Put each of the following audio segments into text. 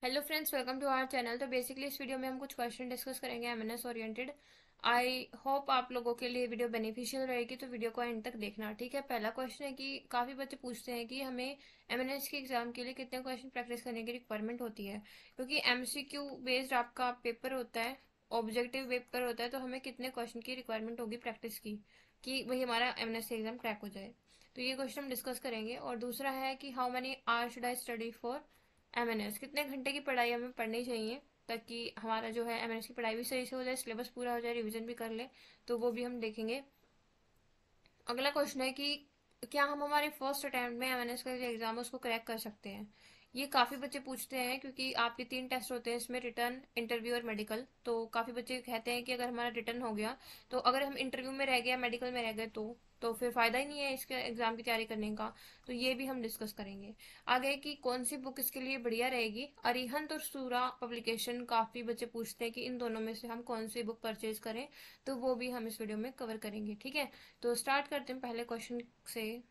Hello friends, welcome to our channel. तो basically इस video में हम कुछ क्वेश्चन डिस्कस करेंगे एमएनएस ओरिएंटेड। आई होप आप लोगों के लिए वीडियो बेनिफिशियल रहेगी, तो वीडियो को एंड तक देखना। ठीक है, पहला क्वेश्चन है कि काफी बच्चे पूछते हैं कि हमें एमएनएस के एग्जाम के लिए कितने क्वेश्चन प्रैक्टिस करने की रिक्वायरमेंट होती है, क्योंकि एमसीक्यू बेस्ड आपका पेपर होता है, ऑब्जेक्टिव पेपर होता है, तो हमें कितने क्वेश्चन की रिक्वायरमेंट होगी प्रैक्टिस की कि वही हमारा एमएनएस एग्जाम क्रैक हो जाए। तो ये क्वेश्चन हम डिस्कस करेंगे। और दूसरा है कि how many hours should I study for MNS, कितने घंटे की पढ़ाई हमें पढ़नी चाहिए ताकि हमारा जो है एमएनएस की पढ़ाई भी सही से हो जाए, सिलेबस पूरा हो जाए, रिवीजन भी कर ले। तो वो भी हम देखेंगे। अगला क्वेश्चन है कि क्या हम हमारे फर्स्ट अटेम्प्ट में एमएनएस का जो एग्जाम है उसको क्रैक कर सकते हैं। ये काफी बच्चे पूछते हैं क्योंकि आपके 3 टेस्ट होते हैं इसमें, रिटर्न, इंटरव्यू और मेडिकल। तो काफी बच्चे कहते हैं कि अगर हमारा रिटर्न हो गया तो अगर हम इंटरव्यू में रह गए, मेडिकल में रह गए, तो फिर फायदा ही नहीं है इसके एग्जाम की तैयारी करने का। तो ये भी हम डिस्कस करेंगे। आगे कि कौन सी बुक इसके लिए बढ़िया रहेगी। अरिहंत और सूरा पब्लिकेशन, काफी बच्चे पूछते हैं कि इन दोनों में से हम कौन सी बुक परचेज करें। तो वो भी हम इस वीडियो में कवर करेंगे। ठीक है, तो स्टार्ट करते हैं पहले क्वेश्चन से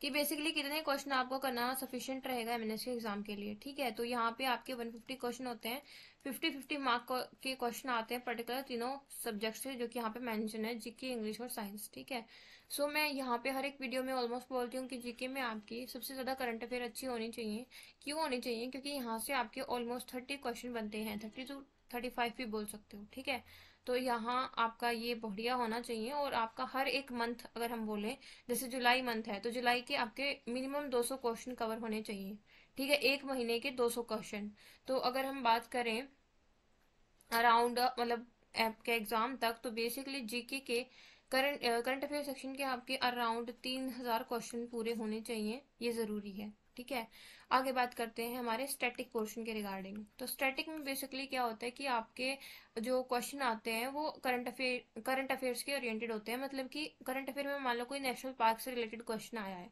कि बेसिकली कितने क्वेश्चन आपको करना सफिशिएंट रहेगा एमएनएस के एग्जाम के लिए। ठीक है, तो यहाँ पे आपके 150 क्वेश्चन होते हैं। 50-50 मार्क के क्वेश्चन आते हैं पर्टिकुलर तीनों सब्जेक्ट से, जो कि यहाँ पे मेंशन है, जीके, इंग्लिश और साइंस। ठीक है, सो मैं यहाँ पे हर एक वीडियो में ऑलमोस्ट बोलती हूँ कि जीके में आपकी सबसे ज्यादा करंट अफेयर अच्छी होनी चाहिए। क्यों होनी चाहिए? क्योंकि यहाँ से आपके ऑलमोस्ट 30 क्वेश्चन बनते हैं, 30 to 35 भी बोल सकते हो। ठीक है, तो यहाँ आपका ये बढ़िया होना चाहिए। और आपका हर एक मंथ अगर हम बोले, जैसे जुलाई मंथ है तो जुलाई के आपके मिनिमम 200 क्वेश्चन कवर होने चाहिए। ठीक है, एक महीने के 200 क्वेश्चन। तो अगर हम बात करें अराउंड मतलब आपके एग्जाम तक, तो बेसिकली जीके के करंट अफेयर सेक्शन के आपके अराउंड 3000 क्वेश्चन पूरे होने चाहिए, ये जरूरी है। ठीक है, आगे बात करते हैं हमारे स्टैटिक पोर्शन के रिगार्डिंग। तो स्टैटिक में बेसिकली क्या होता है कि आपके जो क्वेश्चन आते हैं वो करंट अफेयर्स के ओरिएंटेड होते हैं। मतलब कि करंट अफेयर में मान लो कोई नेशनल पार्क से रिलेटेड क्वेश्चन आया है,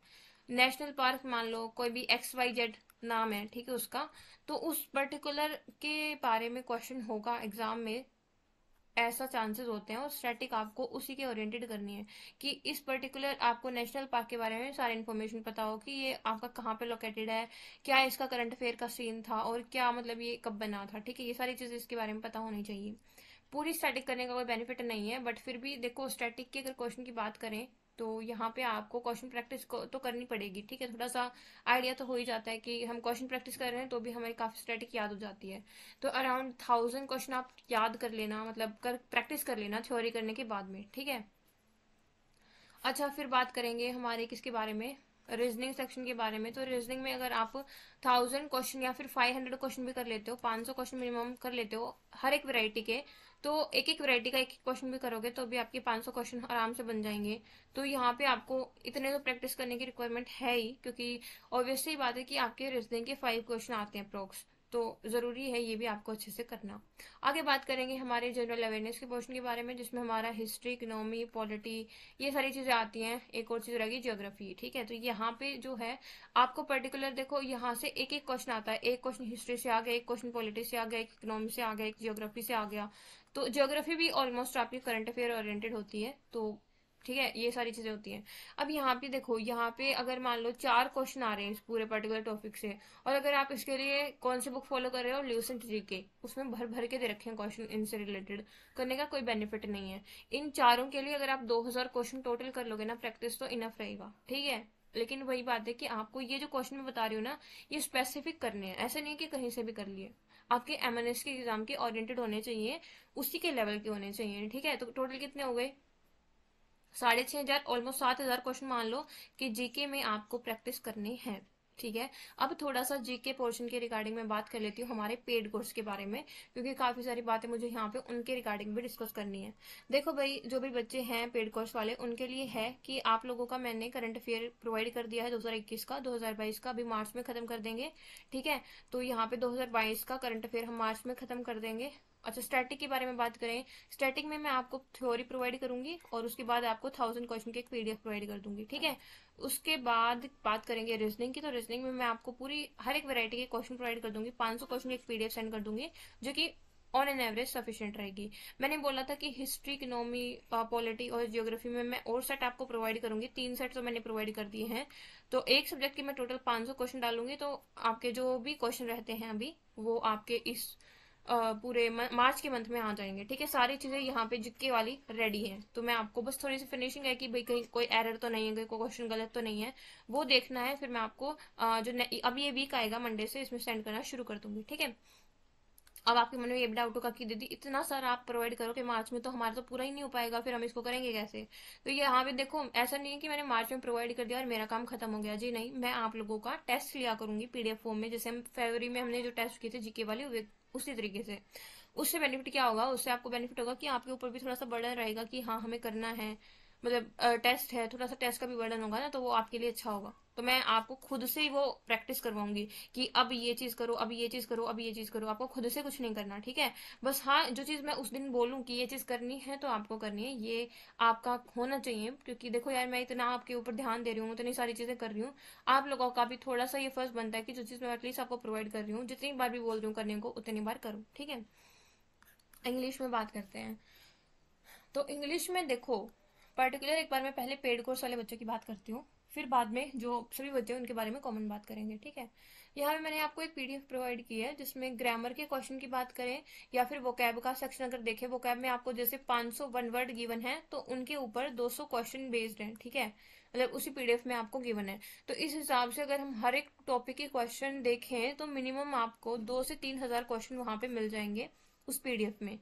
नेशनल पार्क मान लो कोई भी XYZ नाम है, ठीक है उसका, तो उस पर्टिकुलर के बारे में क्वेश्चन होगा एग्जाम में, ऐसा चांसेस होते हैं। और स्टैटिक आपको उसी के ओरिएंटेड करनी है कि इस पर्टिकुलर आपको नेशनल पार्क के बारे में सारी इन्फॉर्मेशन पता हो कि ये आपका कहाँ पे लोकेटेड है, क्या इसका करंट अफेयर का सीन था, और क्या मतलब ये कब बना था। ठीक है, ये सारी चीजें इसके बारे में पता होनी चाहिए। पूरी स्टैटिक करने का कोई बेनिफिट नहीं है, बट फिर भी देखो स्टैटिक की अगर क्वेश्चन की बात करें तो यहाँ पे आपको क्वेश्चन प्रैक्टिस तो करनी पड़ेगी। ठीक है, थोड़ा सा आइडिया तो हो ही जाता है कि हम क्वेश्चन प्रैक्टिस कर रहे हैं तो भी हमारी काफी स्टैटिक याद हो जाती है। तो अराउंड 1000 क्वेश्चन आप याद कर लेना, मतलब कर प्रैक्टिस कर लेना थ्योरी करने के बाद में। ठीक है, अच्छा फिर बात करेंगे हमारे किसके बारे में, रीजनिंग सेक्शन के बारे में। तो रीजनिंग में अगर आप 1000 क्वेश्चन या फिर 500 क्वेश्चन भी कर लेते हो, 500 क्वेश्चन मिनिमम कर लेते हो हर एक वैरायटी के, तो एक एक वैरायटी का एक एक क्वेश्चन भी करोगे तो भी आपके 500 क्वेश्चन आराम से बन जाएंगे। तो यहाँ पे आपको इतने तो प्रैक्टिस करने की रिक्वायरमेंट है ही, क्योंकि ऑब्वियसली बात है कि आपके रीजनिंग के 5 क्वेश्चन आते हैं अप्रोक्स। तो जरूरी है ये भी आपको अच्छे से करना। आगे बात करेंगे हमारे जनरल अवेयरनेस के पोर्शन के बारे में, जिसमें हमारा हिस्ट्री, इकोनॉमी, पॉलिटी, ये सारी चीजें आती हैं। एक और चीज रहेगी ज्योग्राफी। ठीक है, तो यहाँ पे जो है आपको पर्टिकुलर देखो यहाँ से एक एक क्वेश्चन आता है, एक क्वेश्चन हिस्ट्री से आ गया, एक क्वेश्चन पॉलिटी से आ गया, एक इकोनॉमी से आ गया, एक ज्योग्राफी से आ गया। तो ज्योग्राफी भी ऑलमोस्ट आपकी करंट अफेयर ओरिएंटेड होती है। तो ठीक है, ये सारी चीजें होती हैं। अब यहाँ पे देखो, यहाँ पे अगर मान लो 4 क्वेश्चन आ रहे हैं इस पूरे पर्टिकुलर टॉपिक से, और अगर आप इसके लिए कौन सी बुक फॉलो कर रहे हो, ल्यूसेंट जीके, उसमें भर भर के दे रखे हैं क्वेश्चन इनसे रिलेटेड, करने का कोई बेनिफिट नहीं है। इन चारों के लिए अगर आप 2000 क्वेश्चन टोटल कर लोगे ना प्रैक्टिस, तो इनफ रहेगा। ठीक है, लेकिन वही बात है कि आपको ये जो क्वेश्चन मैं बता रही हूँ ना, ये स्पेसिफिक करने हैं, ऐसे नहीं कि कहीं से भी कर लिए। आपके एमएनएस के एग्जाम के ओरिएंटेड होने चाहिए, उसी के लेवल के होने चाहिए। ठीक है, तो टोटल कितने हो गए? 6500, ऑलमोस्ट 7000 क्वेश्चन मान लो कि जीके में आपको प्रैक्टिस करने हैं। ठीक है, अब थोड़ा सा जीके पोर्शन के रिगार्डिंग में बात कर लेती हूँ हमारे पेड कोर्स के बारे में, क्योंकि काफी सारी बातें मुझे यहाँ पे उनके रिगार्डिंग भी डिस्कस करनी है। देखो भाई, जो भी बच्चे हैं पेड कोर्स वाले, उनके लिए है कि आप लोगों का मैंने करंट अफेयर प्रोवाइड कर दिया है 2021 का, 2022 का अभी मार्च में खत्म कर देंगे। ठीक है, तो यहाँ पे 2022 का करंट अफेयर हम मार्च में खत्म कर देंगे। अच्छा, स्टैटिक के बारे में बात करें, स्टैटिक में मैं आपको थ्योरी प्रोवाइड करूंगी और उसके बाद आपको 1000 क्वेश्चन की एक पीडीएफ प्रोवाइड कर दूंगी। ठीक है, उसके बाद बात करेंगे रीजनिंग की। तो रीजनिंग में मैं आपको पूरी हर एक वैरायटी के क्वेश्चन प्रोवाइड कर दूंगी, 500 क्वेश्चन की एक पीडीएफ सेंड कर दूंगी, जो कि ऑन एन एवरेज सफिशिएंट रहेगी। मैंने बोला था कि हिस्ट्री, इकोनॉमी, पॉलिटी और जियोग्राफी में मैं और सेट आपको प्रोवाइड करूंगी। 3 सेट तो मैंने प्रोवाइड कर दिए हैं। तो एक सब्जेक्ट के मैं टोटल 500 क्वेश्चन डालूंगी। तो आपके जो भी क्वेश्चन रहते हैं अभी, वो आपके इस पूरे मार्च के मंथ में आ जाएंगे। ठीक है, सारी चीजें यहाँ पे जिक्के वाली रेडी है। तो मैं आपको बस थोड़ी सी फिनिशिंग है कि भाई कहीं कोई एरर तो नहीं है, कोई क्वेश्चन गलत तो नहीं है, वो देखना है। फिर मैं आपको अब ये वीक आएगा मंडे से, इसमें सेंड करना शुरू कर दूंगी। ठीक है। अब आपके मन में ये भी डाउट होगा कि दीदी इतना सारा आप प्रोवाइड करो कि मार्च में तो हमारा तो पूरा ही नहीं हो पाएगा, फिर हम इसको करेंगे कैसे। तो ये यहाँ पे देखो, ऐसा नहीं है कि मैंने मार्च में प्रोवाइड कर दिया और मेरा काम खत्म हो गया। जी नहीं, मैं आप लोगों का टेस्ट लिया करूंगी पीडीएफ फॉर्म में, जैसे हम फरवरी में हमने जो टेस्ट किए थे जीके वाले, उसी तरीके से। उससे बेनिफिट क्या होगा, उससे आपको बेनिफिट होगा कि आपके ऊपर भी थोड़ा सा बर्डन रहेगा कि हाँ हमें करना है, मतलब टेस्ट है, थोड़ा सा टेस्ट का भी बर्डन होगा ना, तो वो आपके लिए अच्छा होगा। तो मैं आपको खुद से ही वो प्रैक्टिस करवाऊंगी कि अब ये चीज करो, अब ये चीज करो, अब ये चीज करो। आपको खुद से कुछ नहीं करना, ठीक है। बस हाँ, जो चीज मैं उस दिन बोलूँ कि ये चीज करनी है तो आपको करनी है, ये आपका होना चाहिए। क्योंकि देखो यार, मैं इतना आपके ऊपर ध्यान दे रही हूँ, इतनी सारी चीजें कर रही हूँ, आप लोगों का भी थोड़ा सा ये फर्ज बनता है कि जो चीज मैं एटलीस्ट आपको प्रोवाइड कर रही हूँ, जितनी बार भी बोल रही हूँ करने को, उतनी बार करूँ। ठीक है। इंग्लिश में बात करते हैं। तो इंग्लिश में देखो, पर्टिकुलर एक बार मैं पहले पेड कोर्स वाले बच्चों की बात करती हूँ, फिर बाद में जो सभी बच्चे हैं उनके बारे में कॉमन बात करेंगे। ठीक है। यहाँ पे मैंने आपको एक पीडीएफ प्रोवाइड की है जिसमें ग्रामर के क्वेश्चन की बात करें या फिर वोकैब का सेक्शन अगर देखें, वोकैब में आपको जैसे 500 वन वर्ड गिवन है, तो उनके ऊपर 200 क्वेश्चन बेस्ड है। ठीक है, मतलब उसी पीडीएफ में आपको गिवन है। तो इस हिसाब से अगर हम हर एक टॉपिक के क्वेश्चन देखें तो मिनिमम आपको 2 से 3 हजार क्वेश्चन वहां पे मिल जाएंगे उस पीडीएफ में।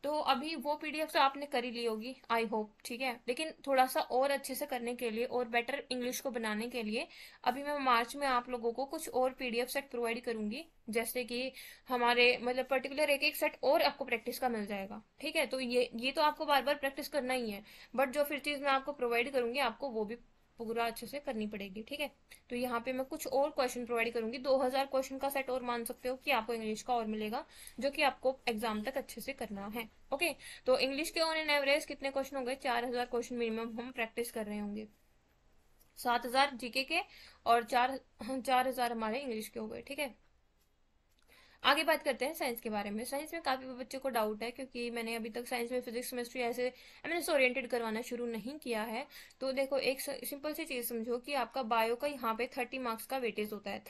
तो अभी वो पीडीएफ तो आपने कर ही ली होगी आई होप। ठीक है, लेकिन थोड़ा सा और अच्छे से करने के लिए और बेटर इंग्लिश को बनाने के लिए अभी मैं मार्च में आप लोगों को कुछ और पीडीएफ सेट प्रोवाइड करूंगी, जैसे कि हमारे मतलब पर्टिकुलर एक एक सेट और आपको प्रैक्टिस का मिल जाएगा। ठीक है, तो ये तो आपको बार बार प्रैक्टिस करना ही है, बट जो फिर चीज मैं आपको प्रोवाइड करूंगी आपको वो भी पूरा अच्छे से करनी पड़ेगी। ठीक है। तो यहाँ पे मैं कुछ और क्वेश्चन प्रोवाइड करूंगी, 2000 क्वेश्चन का सेट और मान सकते हो कि आपको इंग्लिश का और मिलेगा, जो कि आपको एग्जाम तक अच्छे से करना है। ओके। तो इंग्लिश के ऑन एन एवरेज कितने क्वेश्चन हो गए, 4000 क्वेश्चन मिनिमम हम प्रैक्टिस कर रहे होंगे। 7000 जीके के और 4000 हमारे इंग्लिश के हो गए। ठीक है। आगे बात करते हैं साइंस के बारे में। साइंस में काफी बच्चों को डाउट है, क्योंकि मैंने अभी तक साइंस में फिजिक्स केमिस्ट्री ऐसे एमएनएस ओरिएंटेड करवाना शुरू नहीं किया है। तो देखो, एक सिंपल सी चीज समझो कि आपका बायो का यहाँ पे 30 मार्क्स का वेटेज होता है,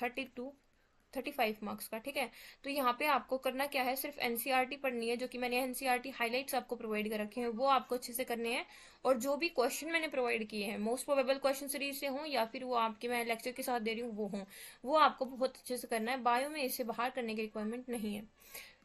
35 मार्क्स का। ठीक है। तो यहाँ पे आपको करना क्या है, सिर्फ एनसीईआरटी पढ़नी है, जो कि मैंने एनसीईआरटी हाइलाइट्स आपको प्रोवाइड कर रखे हैं, वो आपको अच्छे से करने हैं। और जो भी क्वेश्चन मैंने प्रोवाइड किए हैं, मोस्ट प्रोबेबल क्वेश्चन सीरीज से हों या फिर वो आपके मैं लेक्चर के साथ दे रही हूँ वो हों, वो आपको बहुत अच्छे से करना है। बायो में इससे बाहर करने की रिक्वायरमेंट नहीं है।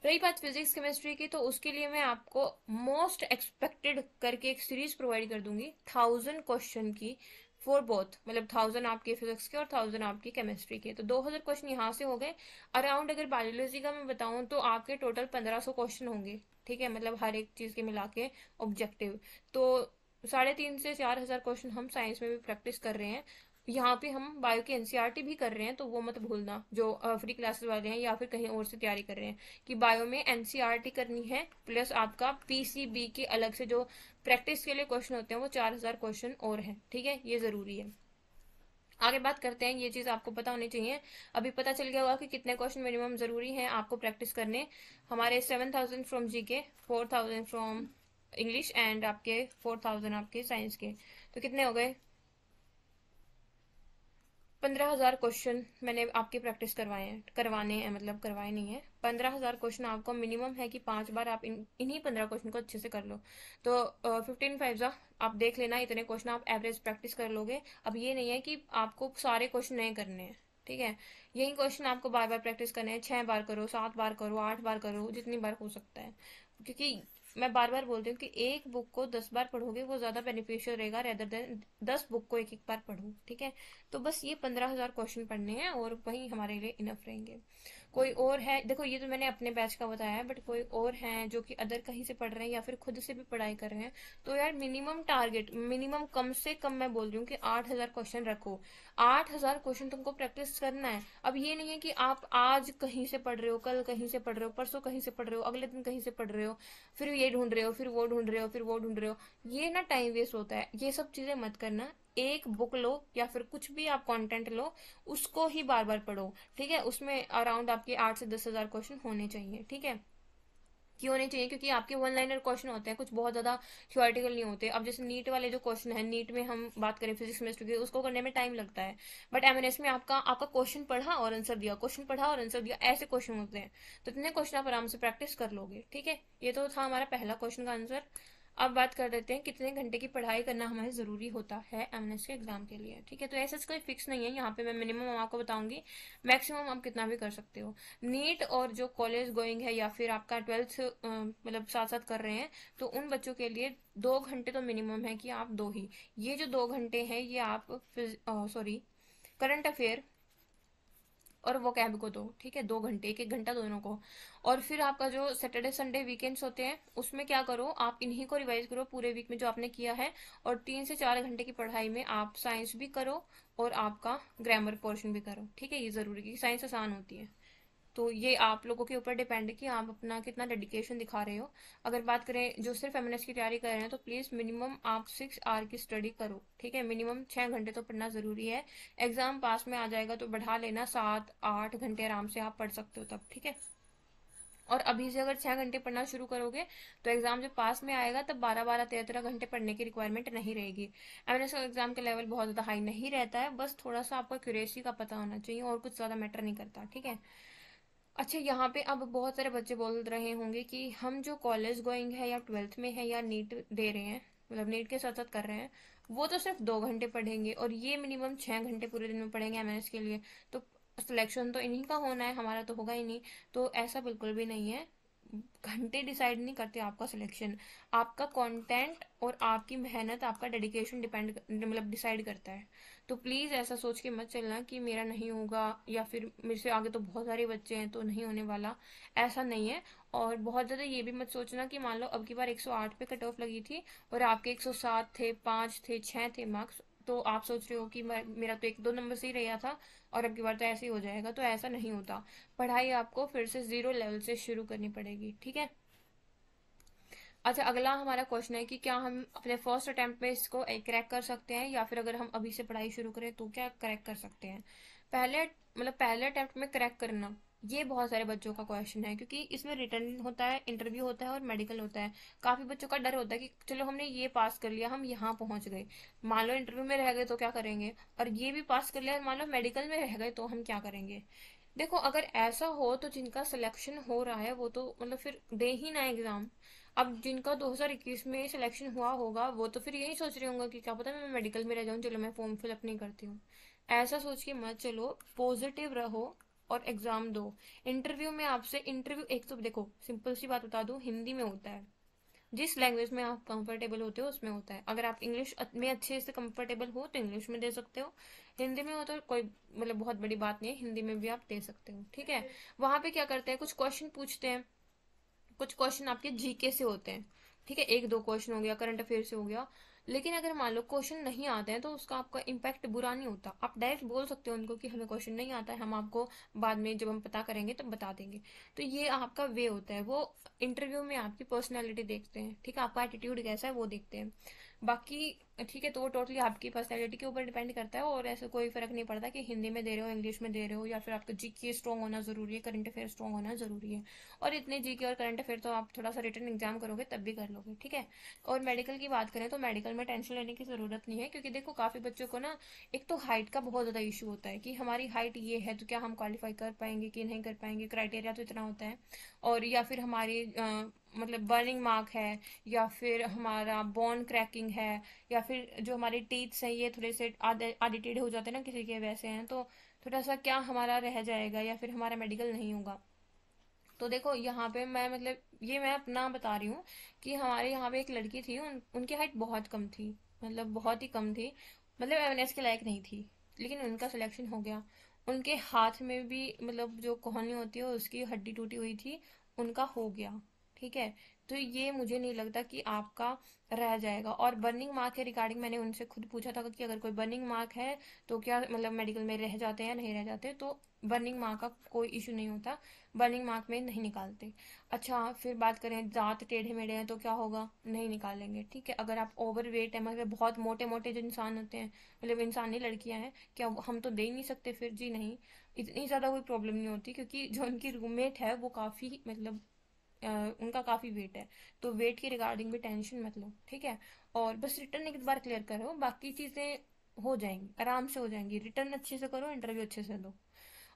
रही बात फिजिक्स केमिस्ट्री की, तो उसके लिए मैं आपको मोस्ट एक्सपेक्टेड करके एक सीरीज प्रोवाइड कर दूंगी 1000 क्वेश्चन की, फॉर बोथ, मतलब 1000 आपके फिजिक्स के और 1000 आपकी केमिस्ट्री के। तो 2000 क्वेश्चन यहाँ से हो गए। अराउंड अगर बायोलॉजी का मैं बताऊं तो आपके टोटल 1500 क्वेश्चन होंगे। ठीक है, मतलब हर एक चीज के मिला के ऑब्जेक्टिव। तो 3500 से 4000 क्वेश्चन हम साइंस में भी प्रैक्टिस कर रहे हैं। यहाँ पे हम बायो की एनसीईआरटी भी कर रहे हैं, तो वो मत भूलना जो फ्री क्लासेस वाले हैं या फिर कहीं और से तैयारी कर रहे हैं, कि बायो में एनसीईआरटी करनी है, प्लस आपका पीसीबी के अलग से जो प्रैक्टिस के लिए क्वेश्चन होते हैं वो 4000 क्वेश्चन और है। ठीक है, ये जरूरी है। आगे बात करते हैं, ये चीज आपको पता होनी चाहिए। अभी पता चल गया होगा कि कितने क्वेश्चन मिनिमम जरूरी हैं आपको प्रैक्टिस करने। हमारे 7000 from GK, 4000 from English and आपके 4000 आपके साइंस के। तो कितने हो गए, 15,000 क्वेश्चन मैंने आपकी प्रैक्टिस करवाने हैं, मतलब करवाए नहीं है। 15,000 क्वेश्चन आपको मिनिमम है कि 5 बार आप इन्हीं 15 क्वेश्चन को अच्छे से कर लो। तो 15 5 आप देख लेना, इतने क्वेश्चन आप एवरेज प्रैक्टिस कर लोगे। अब ये नहीं है कि आपको सारे क्वेश्चन नहीं करने हैं। ठीक है, यही क्वेश्चन आपको बार बार प्रैक्टिस करने हैं। 6 बार करो, 7 बार करो, 8 बार करो, जितनी बार हो सकता है। क्योंकि मैं बार बार बोलती हूँ कि एक बुक को 10 बार पढ़ोगे वो ज्यादा बेनिफिशियल रहेगा, रेदर देन 10 बुक को एक एक बार पढ़ो। ठीक है। तो बस ये 15,000 क्वेश्चन पढ़ने हैं और वही हमारे लिए इनफ रहेंगे। कोई और है, देखो ये तो मैंने अपने बैच का बताया है, बट कोई और है जो कि अदर कहीं से पढ़ रहे हैं या फिर खुद से भी पढ़ाई कर रहे हैं, तो यार मिनिमम टारगेट, मिनिमम कम से कम मैं बोल रही हूँ कि 8,000 क्वेश्चन रखो। 8,000 क्वेश्चन तुमको प्रैक्टिस करना है। अब ये नहीं है कि आप आज कहीं से पढ़ रहे हो, कल कहीं से पढ़ रहे हो, परसों कहीं से पढ़ रहे हो, अगले दिन कहीं से पढ़ रहे हो, फिर ये ढूंढ रहे हो, फिर वो ढूंढ रहे हो, फिर वो ढूंढ रहे हो। ये ना टाइम वेस्ट होता है, ये सब चीजें मत करना। एक बुक लो या फिर कुछ भी आप कंटेंट लो, उसको ही बार बार पढ़ो। ठीक है, उसमें अराउंड आपके 8 से 10,000 क्वेश्चन होने चाहिए। ठीक है। क्यों नहीं चाहिए? क्योंकि आपके वन लाइनर क्वेश्चन होते हैं, कुछ बहुत ज्यादा थ्योरेटिकल नहीं होते। अब जैसे नीट वाले जो क्वेश्चन है, नीट में हम बात करें फिजिक्स केमिस्ट्री की, उसको करने में टाइम लगता है। बट एमएनएस में आपका आपका क्वेश्चन पढ़ा और आंसर दिया, क्वेश्चन पढ़ा और आंसर दिया, ऐसे क्वेश्चन होते हैं। तो इतने क्वेश्चन आप आराम से प्रैक्टिस कर लोगे। ठीक है, ये तो था हमारा पहला क्वेश्चन का आंसर। अब बात कर देते हैं कितने घंटे की पढ़ाई करना हमारे जरूरी होता है एमएनएस के एग्जाम के लिए। ठीक है, तो ऐसा कोई फिक्स नहीं है, यहाँ पे मैं मिनिमम आपको बताऊंगी, मैक्सिमम आप कितना भी कर सकते हो। नीट और जो कॉलेज गोइंग है या फिर आपका ट्वेल्थ मतलब साथ साथ कर रहे हैं, तो उन बच्चों के लिए 2 घंटे तो मिनिमम है कि आप दो ही। ये जो 2 घंटे हैं ये आप सॉरी करंट अफेयर और वो कैब को दो। ठीक है, 2 घंटे, एक एक घंटा दोनों को। और फिर आपका जो सैटरडे संडे वीकेंड्स होते हैं उसमें क्या करो, आप इन्हीं को रिवाइज करो पूरे वीक में जो आपने किया है। और 3 से 4 घंटे की पढ़ाई में आप साइंस भी करो और आपका ग्रामर पोर्शन भी करो। ठीक है, ये जरूरी है क्योंकि साइंस आसान होती है। तो ये आप लोगों के ऊपर डिपेंड है कि आप अपना कितना डेडिकेशन दिखा रहे हो। अगर बात करें जो सिर्फ एमएनएस की तैयारी कर रहे हैं, तो प्लीज मिनिमम आप 6 आवर की स्टडी करो। ठीक है, मिनिमम 6 घंटे तो पढ़ना जरूरी है। एग्जाम पास में आ जाएगा तो बढ़ा लेना, 7-8 घंटे आराम से आप पढ़ सकते हो तब। ठीक है, और अभी से अगर 6 घंटे पढ़ना शुरू करोगे तो एग्जाम जब पास में आएगा तब 12-12, 13-13 घंटे पढ़ने की रिक्वायरमेंट नहीं रहेगी। एमएनएस एग्जाम का लेवल बहुत ज्यादा हाई नहीं रहता है, बस थोड़ा सा आपको एक्यूरेसी का पता होना चाहिए और कुछ ज्यादा मैटर नहीं करता। ठीक है, अच्छा यहाँ पे अब बहुत सारे बच्चे बोल रहे होंगे कि हम जो कॉलेज गोइंग है या ट्वेल्थ में है या नीट दे रहे हैं, मतलब नीट के साथ साथ कर रहे हैं, वो तो सिर्फ 2 घंटे पढ़ेंगे और ये मिनिमम 6 घंटे पूरे दिन में पढ़ेंगे एमएनएस के लिए। तो सिलेक्शन तो इन्हीं का होना है, हमारा तो होगा ही नहीं। तो ऐसा बिल्कुल भी नहीं है, घंटे डिसाइड नहीं करते आपका सिलेक्शन। आपका कंटेंट और आपकी मेहनत, आपका डेडिकेशन डिपेंड मतलब डिसाइड करता है। तो प्लीज ऐसा सोच के मत चलना कि मेरा नहीं होगा या फिर मेरे से आगे तो बहुत सारे बच्चे हैं तो नहीं होने वाला। ऐसा नहीं है। और बहुत ज्यादा ये भी मत सोचना कि मान लो अब की बार 108 पे कट ऑफ लगी थी और आपके 107 थे, 5 थे, 6 थे मार्क्स, तो आप सोच रहे हो कि मेरा तो 1-2 नंबर से ही रहा था और अब की बार तो ऐसे ही हो जाएगा। तो ऐसा नहीं होता। पढ़ाई आपको फिर से जीरो लेवल से शुरू करनी पड़ेगी। ठीक है, अच्छा अगला हमारा क्वेश्चन है कि क्या हम अपने फर्स्ट अटेम्प्ट में इसको क्रैक कर सकते हैं या फिर अगर हम अभी से पढ़ाई शुरू करें तो क्या क्रैक कर सकते हैं। पहले अटेम्प्ट में क्रैक करना, ये बहुत सारे बच्चों का क्वेश्चन है क्योंकि इसमें रिटर्न होता है, इंटरव्यू होता है और मेडिकल होता है। काफी बच्चों का डर होता है कि चलो हमने ये पास कर लिया, हम यहाँ पहुंच गए, मान लो इंटरव्यू में रह गए तो क्या करेंगे, और ये भी पास कर लिया मान लो मेडिकल में रह गए तो हम क्या करेंगे। देखो अगर ऐसा हो तो जिनका सिलेक्शन हो रहा है वो तो मतलब फिर दे ही ना एग्जाम। अब जिनका 2021 में सिलेक्शन हुआ होगा वो तो फिर यही सोच रहे होंगे कि क्या पता मैं मेडिकल में रह जाऊं, चलो मैं फॉर्म फिलअप नहीं करती हूँ। ऐसा सोच के मत चलो, पॉजिटिव रहो और एग्जाम दो। इंटरव्यू में आपसे इंटरव्यू, एक तो देखो सिंपल सी बात बता दूं, हिंदी में होता है। जिस लैंग्वेज में आप कंफर्टेबल होते हो उसमें होता है। अगर आप इंग्लिश में अच्छे से कंफर्टेबल हो तो इंग्लिश में दे सकते हो, हिंदी में हो तो कोई मतलब बहुत बड़ी बात नहीं है, हिंदी में भी आप दे सकते हो। ठीक है, वहां पे क्या करते हैं, कुछ क्वेश्चन पूछते हैं, कुछ क्वेश्चन आपके जीके से होते हैं। ठीक है, 1-2 क्वेश्चन हो गया, करंट अफेयर से हो गया। लेकिन अगर मान लो क्वेश्चन नहीं आते हैं तो उसका आपका इम्पैक्ट बुरा नहीं होता, आप डायरेक्ट बोल सकते हो उनको कि हमें क्वेश्चन नहीं आता है, हम आपको बाद में जब हम पता करेंगे तब बता देंगे। तो ये आपका वे होता है। वो इंटरव्यू में आपकी पर्सनैलिटी देखते हैं, ठीक है, आपका एटीट्यूड कैसा है वो देखते हैं। बाकी ठीक है, तो वो टोटली आपकी पर्सनैलिटी के ऊपर डिपेंड करता है और ऐसा कोई फर्क नहीं पड़ता कि हिंदी में दे रहे हो इंग्लिश में दे रहे हो, या फिर आपका जीके स्ट्रॉन्ग होना जरूरी है, करंट अफेयर स्ट्रॉन्ग होना जरूरी है। और इतने जीके और करंट अफेयर तो आप थोड़ा सा रिटर्न एग्जाम करोगे तब भी कर लोगे। ठीक है, और मेडिकल की बात करें तो मेडिकल में टेंशन लेने की जरूरत नहीं है क्योंकि देखो काफी बच्चों को ना एक तो हाइट का बहुत ज्यादा इशू होता है कि हमारी हाइट ये है तो क्या हम क्वालिफाई कर पाएंगे कि नहीं कर पाएंगे, क्राइटेरिया तो इतना होता है। और या फिर हमारी मतलब बर्निंग मार्क है, या फिर हमारा बोन क्रैकिंग है, या फिर जो हमारे टीथ्स हैं ये थोड़े से आधे आधे टेढ़े हो जाते हैं ना किसी के, वैसे हैं तो थोड़ा सा क्या हमारा रह जाएगा या फिर हमारा मेडिकल नहीं होगा। तो देखो यहाँ पे मैं मतलब ये मैं अपना बता रही हूँ कि हमारे यहाँ पे एक लड़की थी, उनकी हाइट बहुत कम थी, मतलब बहुत ही कम थी, मतलब एमएनएस के लायक नहीं थी। लेकिन उनका सिलेक्शन हो गया। उनके हाथ में भी मतलब जो कोहनी होती है उसकी हड्डी टूटी हुई थी, उनका हो गया। ठीक है, तो ये मुझे नहीं लगता कि आपका रह जाएगा। और बर्निंग मार्क के रिगार्डिंग मैंने उनसे खुद पूछा था कि अगर कोई बर्निंग मार्क है तो क्या मतलब मेडिकल में रह जाते हैं या नहीं रह जाते, तो बर्निंग मार्क का कोई इशू नहीं होता, बर्निंग मार्क में नहीं निकालते। अच्छा फिर बात करें दांत टेढ़े मेढ़े हैं तो क्या होगा, नहीं निकालेंगे। ठीक है, अगर आप ओवर वेट है मतलब बहुत मोटे मोटे जो इंसान होते हैं, मतलब इंसान नहीं लड़कियां हैं, क्या हम तो दे ही नहीं सकते फिर, जी नहीं। इतनी ज्यादा कोई प्रॉब्लम नहीं होती क्योंकि जो उनकी रूममेट है वो काफी मतलब उनका काफी वेट है, तो वेट के रिगार्डिंग भी टेंशन मत लो, ठीक है। और बस रिटर्न एक बार क्लियर करो, बाकी चीजें हो जाएंगी, आराम से हो जाएंगी। रिटर्न अच्छे से करो, इंटरव्यू अच्छे से दो।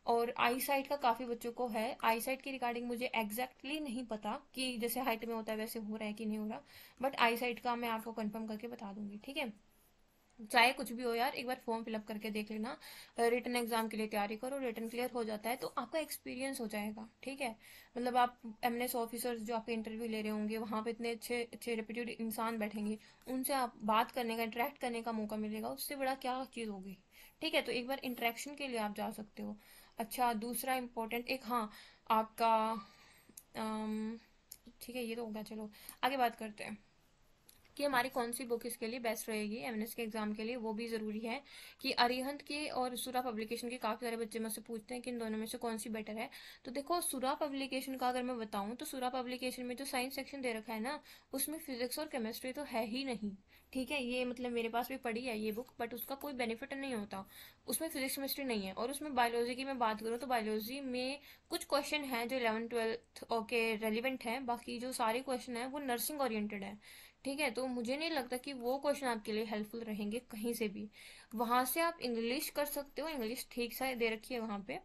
और आई साइट का काफी बच्चों को है। आई साइट की रिगार्डिंग मुझे एग्जैक्टली नहीं पता कि जैसे हाइट में होता है वैसे हो रहा है कि नहीं हो रहा, बट आई साइट का मैं आपको कंफर्म करके बता दूंगी, ठीक है। चाहे कुछ भी हो यार, एक बार फॉर्म फिलअप करके देख लेना। रिटर्न एग्जाम के लिए तैयारी करो, रिटर्न क्लियर हो जाता है तो आपका एक्सपीरियंस हो जाएगा, ठीक है। मतलब आप एमएनएस ऑफिसर्स जो आपके इंटरव्यू ले रहे होंगे, वहां पे इतने अच्छे अच्छे रेप्यूटेड इंसान बैठेंगे, उनसे आप बात करने का, इंटरेक्ट करने का मौका मिलेगा, उससे बड़ा क्या चीज होगी, ठीक है। तो एक बार इंटरेक्शन के लिए आप जा सकते हो। अच्छा, दूसरा इम्पोर्टेंट एक, हाँ, आपका ठीक है, ये तो होगा। चलो आगे बात करते हैं कि हमारी कौन सी बुक इसके लिए बेस्ट रहेगी एमएनएस के एग्जाम के लिए। वो भी जरूरी है कि अरिहंत के और सुरा पब्लिकेशन के काफी सारे बच्चे मुझसे पूछते हैं कि इन दोनों में से कौन सी बेटर है। तो देखो, सुरा पब्लिकेशन का अगर मैं बताऊं तो सुरा पब्लिकेशन में जो साइंस सेक्शन दे रखा है ना, उसमें फिजिक्स और केमिस्ट्री तो है ही नहीं, ठीक है। ये मतलब मेरे पास भी पड़ी है ये बुक, बट उसका कोई बेनिफिट नहीं होता। उसमें फिजिक्स केमिस्ट्री नहीं है। और उसमें बायोलॉजी की मैं बात करूँ तो बायोलॉजी में कुछ क्वेश्चन है जो 11th 12th ओके रेलिवेंट है, बाकी जो सारे क्वेश्चन है वो नर्सिंग ओरिएंटेड है, ठीक है। तो मुझे नहीं लगता कि वो क्वेश्चन आपके लिए हेल्पफुल रहेंगे कहीं से भी। वहां से आप इंग्लिश कर सकते हो, इंग्लिश ठीक सा दे रखी है वहां पे।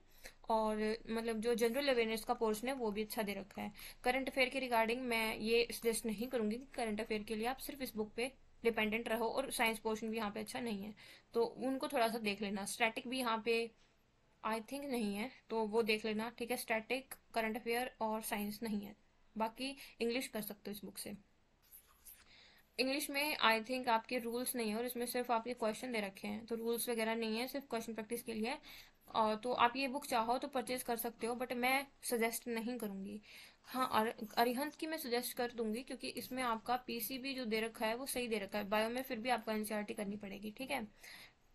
और मतलब जो जनरल अवेयरनेस का पोर्शन है वो भी अच्छा दे रखा है। करंट अफेयर के रिगार्डिंग मैं ये सजेस्ट नहीं करूंगी कि करंट अफेयर के लिए आप सिर्फ इस बुक पे डिपेंडेंट रहो, और साइंस पोर्शन भी यहाँ पे अच्छा नहीं है, तो उनको थोड़ा सा देख लेना। स्टैटिक भी यहाँ पे आई थिंक नहीं है, तो वो देख लेना, ठीक है। स्टैटिक, करंट अफेयर और साइंस नहीं है। बाकी इंग्लिश कर सकते हो इस बुक से। इंग्लिश में आई थिंक आपके रूल्स नहीं है, और इसमें सिर्फ आपके क्वेश्चन दे रखे हैं, तो रूल्स वगैरह नहीं है, सिर्फ क्वेश्चन प्रैक्टिस के लिए है। और तो आप ये बुक चाहो तो परचेज कर सकते हो, बट मैं सजेस्ट नहीं करूंगी। हाँ, अरिहंत की मैं सजेस्ट कर दूंगी, क्योंकि इसमें आपका पीसीबी जो दे रखा है वो सही दे रखा है। बायो में फिर भी आपको एनसीईआरटी करनी पड़ेगी, ठीक है।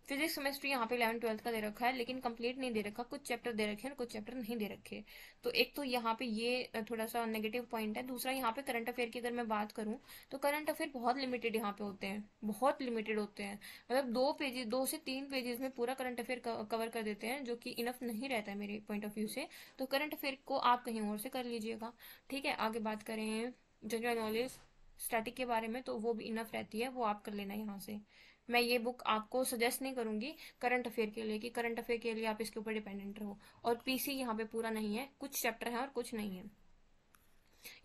फिजिक्स केमिस्ट्री यहाँ पे 11th 12th का दे रखा है, लेकिन कंप्लीट नहीं दे रखा, कुछ चैप्टर दे रखे हैं, कुछ चैप्टर नहीं दे रखे। तो एक तो यहाँ पे ये थोड़ा सा नेगेटिव पॉइंट है। दूसरा, यहाँ पे करंट अफेयर की अगर मैं बात करूँ तो करंट अफेयर बहुत लिमिटेड यहाँ पे होते हैं, बहुत लिमिटेड होते हैं। मतलब 2 पेजेस, 2 से 3 पेजेस में पूरा करंट अफेयर कवर कर देते हैं, जो कि इनफ नहीं रहता है मेरे पॉइंट ऑफ व्यू से। तो करंट अफेयर को आप कहीं और से कर लीजिएगा, ठीक है। आगे बात करें जनरल नॉलेज स्टैटिक के बारे में, तो वो भी इनफ रहती है, वो आप कर लेना यहाँ से। मैं ये बुक आपको सजेस्ट नहीं करूंगी करंट अफेयर के लिए, कि करंट अफेयर के लिए आप इसके ऊपर डिपेंडेंट रहो। और पीसी यहाँ पे पूरा नहीं है, कुछ चैप्टर है और कुछ नहीं है।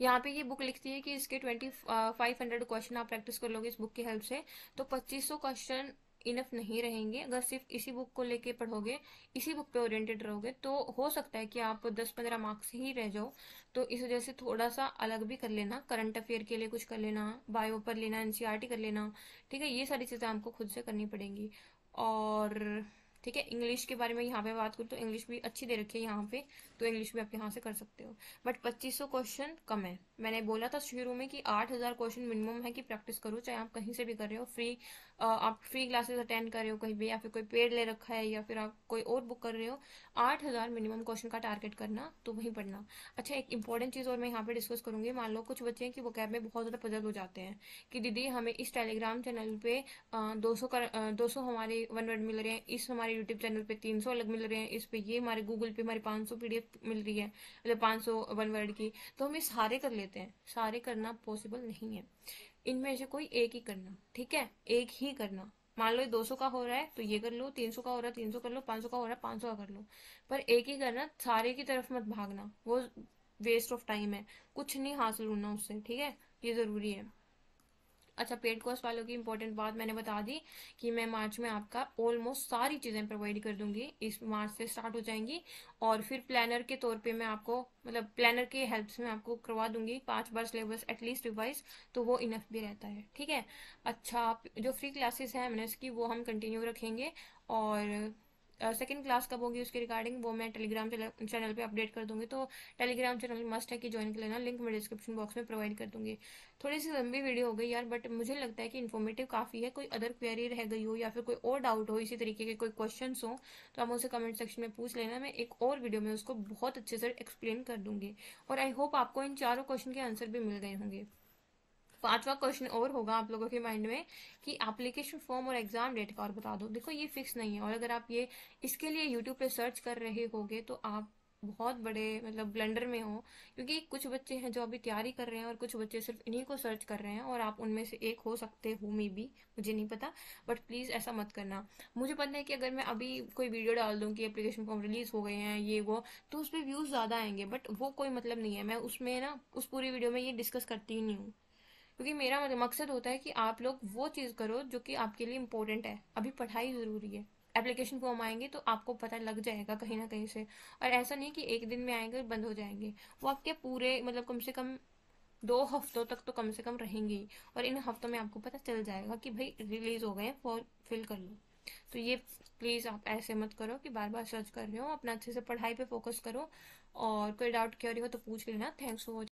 यहाँ पे ये बुक लिखती है कि इसके 2500 क्वेश्चन आप प्रैक्टिस कर लोगे इस बुक की हेल्प से, तो 2500 क्वेश्चन इनफ नहीं रहेंगे। अगर सिर्फ इसी बुक को लेके पढ़ोगे, इसी बुक पे ओरिएंटेड रहोगे, तो हो सकता है कि आप 10-15 मार्क्स ही रह जाओ। तो इस वजह से थोड़ा सा अलग भी कर लेना, करंट अफेयर के लिए कुछ कर लेना, बायो पर लेना, एनसीईआरटी कर लेना, ठीक है। ये सारी चीजें आपको खुद से करनी पड़ेंगी। और ठीक है, इंग्लिश के बारे में यहाँ पे बात करूँ तो इंग्लिश भी अच्छी दे रखी है यहाँ पे, तो इंग्लिश भी आप यहाँ से कर सकते हो। बट 2500 क्वेश्चन कम है। मैंने बोला था शुरू में कि 8000 क्वेश्चन मिनिमम है कि प्रैक्टिस करो, चाहे आप कहीं से भी कर रहे हो, आप फ्री क्लासेस अटेंड कर रहे हो कहीं भी, या फिर कोई पेड ले रखा है, या फिर आप कोई और बुक कर रहे हो, 8000 मिनिमम क्वेश्चन का टारगेट करना, तो वही पढ़ना। अच्छा, एक इंपॉर्टेंट चीज और मैं यहाँ पे डिस्कस करूंगी। मान लो कुछ बच्चे हैं कि वो कैब में बहुत ज्यादा पजल हो जाते हैं कि दीदी हमें इस टेलीग्राम चैनल पे 200 हमारे 1 वर्ड मिल रहे हैं, इस हमारे यूट्यूब चैनल पे 300 अलग मिल रहे हैं, इस पे ये हमारे गूगल पे हमारी 500 पीडीएफ मिल रही है, मतलब 500 1 वर्ड की। तो हम ये सारे कर लेते हैं, सारे करना पॉसिबल नहीं है। इनमें से कोई एक ही करना, ठीक है, एक ही करना। मान लो 200 का हो रहा है तो ये कर लो, 300 का हो रहा है 300 कर लो, 500 का हो रहा है 500 का कर लो, पर एक ही करना, सारे की तरफ मत भागना, वो वेस्ट ऑफ टाइम है, कुछ नहीं हासिल होना उससे, ठीक है। ये जरूरी है। अच्छा, पेड कोर्स वालों की इंपॉर्टेंट बात मैंने बता दी कि मैं मार्च में आपका ऑलमोस्ट सारी चीजें प्रोवाइड कर दूंगी, इस मार्च से स्टार्ट हो जाएंगी। और फिर प्लानर के तौर पे मैं आपको, मतलब प्लानर के हेल्प से मैं आपको करवा दूंगी 5 बार सिलेबस एटलीस्ट रिवाइज, तो वो इनफ भी रहता है, ठीक है। अच्छा, जो फ्री क्लासेस हैं एमएनएस की वो हम कंटिन्यू रखेंगे। और सेकंड क्लास कब होगी उसके रिगार्डिंग वो मैं टेलीग्राम चैनल पे अपडेट कर दूंगी, तो टेलीग्राम चैनल मस्ट है कि ज्वाइन कर लेना, लिंक मैं डिस्क्रिप्शन बॉक्स में प्रोवाइड कर दूंगी। थोड़ी सी लंबी वीडियो हो गई यार, बट मुझे लगता है कि इन्फॉर्मेटिव काफी है। कोई अदर क्वेरी रह गई हो या फिर कोई और डाउट हो, इसी तरीके के कोई क्वेश्चन हो, तो आप मुझसे कमेंट सेक्शन में पूछ लेना, मैं एक और वीडियो में उसको बहुत अच्छे से एक्सप्लेन कर दूंगी। और आई होप आपको इन चारों क्वेश्चन के आंसर भी मिल गए होंगे। 5वां क्वेश्चन और होगा आप लोगों के माइंड में कि एप्लीकेशन फॉर्म और एग्जाम डेट का और बता दो। देखो, ये फिक्स नहीं है, और अगर आप ये इसके लिए यूट्यूब पे सर्च कर रहे होगे तो आप बहुत बड़े मतलब ब्लंडर में हो, क्योंकि कुछ बच्चे हैं जो अभी तैयारी कर रहे हैं और कुछ बच्चे सिर्फ इन्हीं को सर्च कर रहे हैं, और आप उनमें से एक हो सकते हो, मे बी, मुझे नहीं पता। बट प्लीज़ ऐसा मत करना। मुझे पता है कि अगर मैं अभी कोई वीडियो डाल दूँ कि एप्लीकेशन फॉर्म रिलीज हो गए हैं ये वो, तो उस पर व्यूज़ ज़्यादा आएंगे, बट वो कोई मतलब नहीं है। मैं उसमें ना उस पूरी वीडियो में ये डिस्कस करती ही नहीं हूँ, क्योंकि मेरा मकसद होता है कि आप लोग वो चीज़ करो जो कि आपके लिए इम्पोर्टेंट है। अभी पढ़ाई ज़रूरी है। एप्लीकेशन फॉर्म आएंगे तो आपको पता लग जाएगा कहीं ना कहीं से, और ऐसा नहीं कि एक दिन में आएंगे और बंद हो जाएंगे। वो आपके पूरे मतलब कम से कम 2 हफ्तों तक तो कम से कम रहेंगे ही, और इन हफ्तों में आपको पता चल जाएगा कि भाई रिलीज हो गए, फॉर्म फिल कर लो। तो ये प्लीज़ आप ऐसे मत करो कि बार बार सर्च कर रहे हो। अपना अच्छे से पढ़ाई पे फोकस करो, और कोई डाउट क्वेरी हो तो पूछ लेना। Thanks for